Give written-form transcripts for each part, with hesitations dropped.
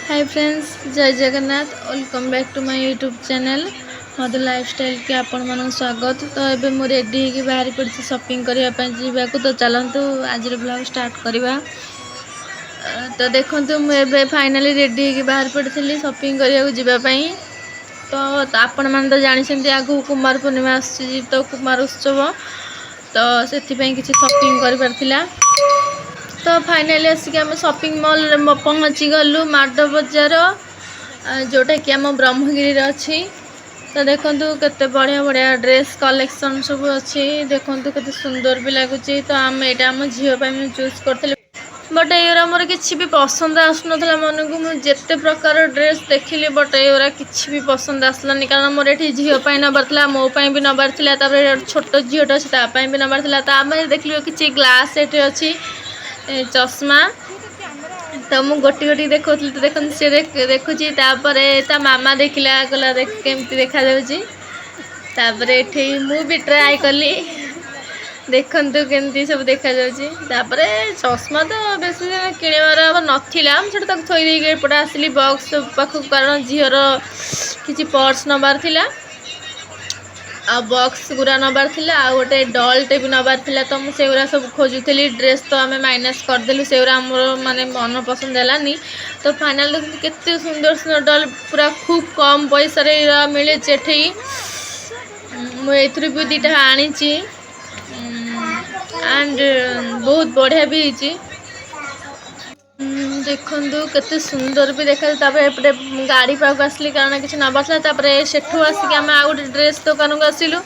Hi friends, Jai Jagannath. Welcome back to my YouTube channel Madhu lifestyle के आपण मानक स्वागत। तो एबे मु रेडी होगी बाहर पड़ी शॉपिंग करने तो चलतु आज ब्लॉग स्टार्ट करवा। तो देखो मुझे फाइनाली रेडी होगी बाहर पड़ी शॉपिंग करने तो आपण मैंने तो जानते आगू कुमार पूर्णिमा आसुची तो कुमार उत्सव तो से किसी शॉपिंग कर तो फाइनाली आसिक आम शॉपिंग मॉल पहुँची गलु माड बजार जोटा कि आम ब्रह्मगिरी अच्छी। तो देखो केते बढ़िया बढ़िया ड्रेस कलेक्शन सब अच्छी। देखो केते सुंदर भी लगुच। तो आम यहाँ आम झील चूज करें बट ये मोर किसी भी पसंद आसन मन को मुझे प्रकार ड्रेस देखिली बट ये किसी भी पसंद आसलानी कारण मोर ये झील नबार मोपाई भी नबार छोट झील अच्छी भी नबार देखिए किसी ग्लास ये अच्छी चश्मा। तो मुझे गोटी गोटी देखो तो देखो सी देखुची ता मामा देखला कहला देख केमती देखा तापर ये मु भी ट्राए कली देखु केमती सब देखा तापर चश्मा तो बेस किणवार नाला मुझे थोड़ी एपटे आसली बॉक्स पाखक कारण झीर किसी पर्स नबार आ बॉक्स गुरा नबार आ गोटे डॉलटे भी नबार तो मुझे सब खोजुली ड्रेस तो आम माइनस करदेलु से माने मन पसंद है। तो फाइनाल देखते केते सुंदर सुंदर डॉल पूरा खूब कम पैसा मिले मुझे भी दीटा आनी एंड बहुत बढ़िया भी होती। देखु केते सुंदर भी देखा एपटे गाड़ी पाक आसली कारण किसी नबार सेठू आसिक आम आ गए ड्रेस दुकान को आसलु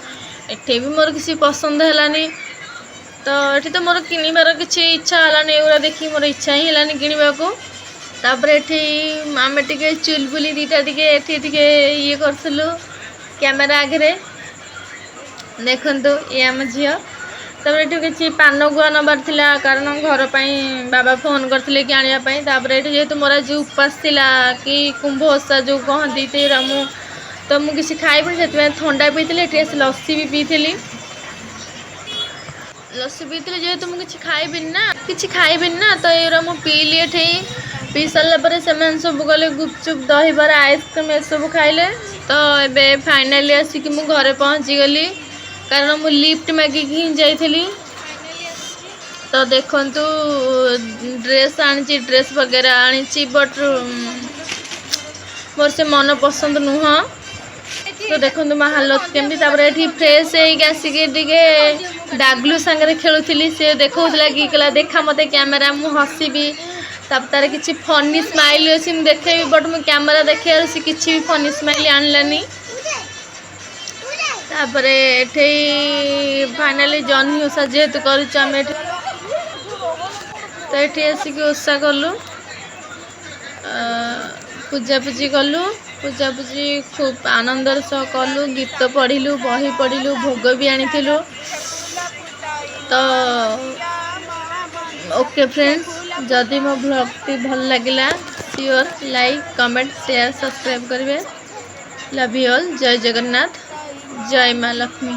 एठे भी मोर किसी पसंद है तो ये तो मोर किणवार किसी इच्छा है एगुरा देखी मोर इच्छा ही है किणवा को। तापर ये आम टे चुलबुली दीटा टे ये करूँ कैमेरा आगे देखु ये आम झील। तब ये किसी पान गुआ नबार कारण घर बाबा फोन करते कि आने जेहेतु मोर आज उपास थिला कि कुंभ ओषा जो कहती तो मुझे खाइबी से थंडा पीती लस्सी भी पीली जेहेतु मुझे खाइबी ना तो ये मुझे पीली ये पी सारापर से सब गले गुपचुप दहीबर आइसक्रीम ये सब खाइले। तो ये फाइनाली आसिक मु घरे पहुँची गली कारण मु लिफ्ट मागिक ही जाइली। तो देखु ड्रेस आनी ड्रेस वगैरह आनी बट मोर से मन पसंद नुह। तो देखो मो हालत केमती ये फ्रेश आसिक डागलू सांगे खेलुली सी देखा कि देखा मत कैमेरा मु हसबी तार किसी फनी स्माइल अच्छी देखे बट मु कैमेरा देखे सी किसी भी फनी स्माइल आनलानी। तापर ये फाइनाली जन्ही ओषा जेहेतु करें तो ये आसिक ओषा कलु पूजापूजी कलु पूजापूजी खूब आनंदर सह कलु गीत पढ़िलु बही पढ़िलु भोग भी आनी। तो ओके फ्रेंड्स, जदि मो ब्लॉग टी भल लगिला sure like comment share subscribe करेंगे। Love you all. जय जगन्नाथ, जय माँ लक्ष्मी।